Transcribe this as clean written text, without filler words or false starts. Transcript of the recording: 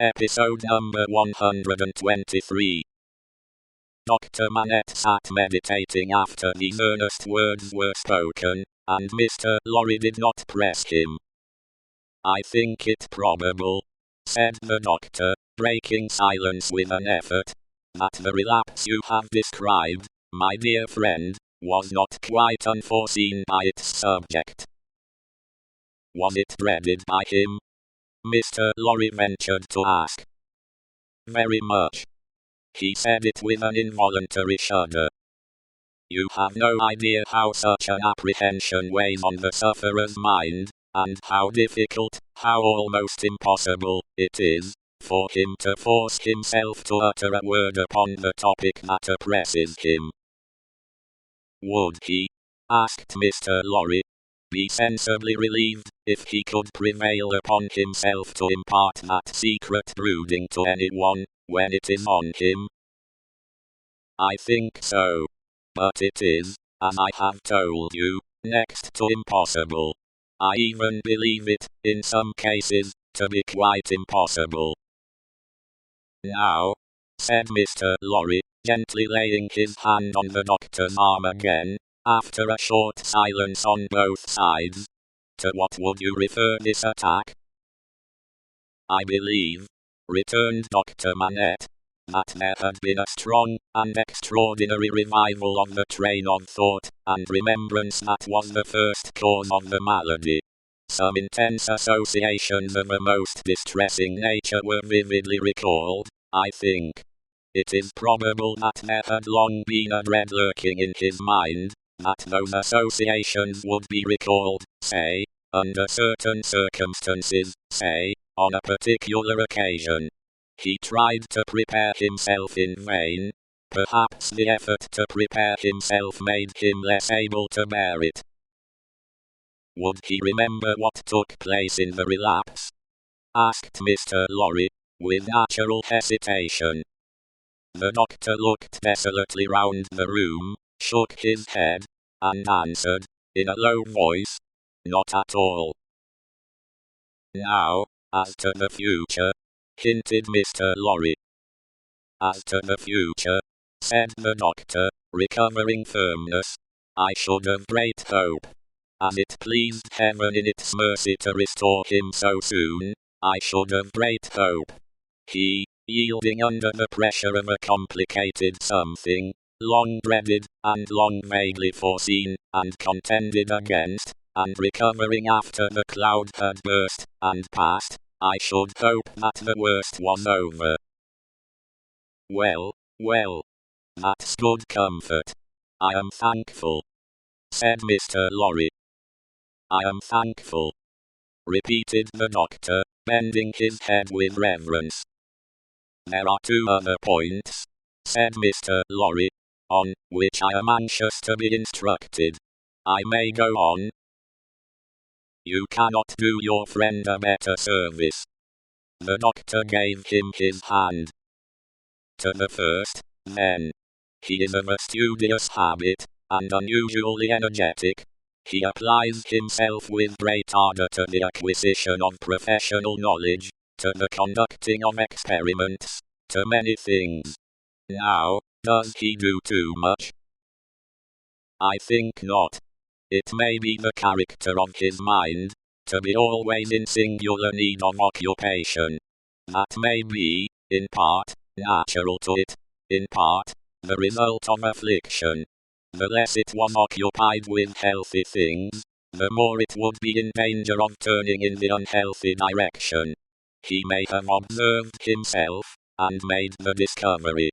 Episode number 123. Dr. Manette sat meditating after these earnest words were spoken, and Mr. Lorry did not press him. "I think it probable," said the doctor, breaking silence with an effort, "that the relapse you have described, my dear friend, was not quite unforeseen by its subject." "Was it dreaded by him?" Mr. Lorry ventured to ask. "Very much." He said it with an involuntary shudder. "You have no idea how such an apprehension weighs on the sufferer's mind, and how difficult, how almost impossible, it is, for him to force himself to utter a word upon the topic that oppresses him." "Would he," asked Mr. Lorry, "be sensibly relieved, if he could prevail upon himself to impart that secret brooding to anyone, when it is on him?" "I think so. But it is, as I have told you, next to impossible. I even believe it, in some cases, to be quite impossible." "Now," said Mr. Lorry, gently laying his hand on the doctor's arm again, after a short silence on both sides, "to what would you refer this attack?" "I believe," returned Dr. Manette, "that there had been a strong and extraordinary revival of the train of thought and remembrance that was the first cause of the malady. Some intense associations of a most distressing nature were vividly recalled, I think. It is probable that there had long been a dread lurking in his mind, that those associations would be recalled, say, under certain circumstances, say, on a particular occasion. He tried to prepare himself in vain. Perhaps the effort to prepare himself made him less able to bear it." "Would he remember what took place in the relapse?" asked Mr. Lorry, with natural hesitation. The doctor looked desolately round the room, shook his head, and answered, in a low voice, "Not at all." "Now, as to the future," hinted Mr. Lorry. "As to the future," said the doctor, recovering firmness, "I should have great hope. As it pleased Heaven in its mercy to restore him so soon, I should have great hope. He, yielding under the pressure of a complicated something, long dreaded, and long vaguely foreseen, and contended against, and recovering after the cloud had burst, and passed, I should hope that the worst was over." Well, that's good comfort. I am thankful," said Mr. Lorry. "I am thankful," repeated the doctor, bending his head with reverence. "There are two other points," said Mr. Lorry, "on which I am anxious to be instructed. I may go on?" "You cannot do your friend a better service." The doctor gave him his hand. "To the first, then. He is of a studious habit, and unusually energetic. He applies himself with great ardor to the acquisition of professional knowledge, to the conducting of experiments, to many things. Now, does he do too much? I think not. It may be the character of his mind, to be always in singular need of occupation. That may be, in part, natural to it, in part, the result of affliction. The less it was occupied with healthy things, the more it would be in danger of turning in the unhealthy direction. He may have observed himself, and made the discovery,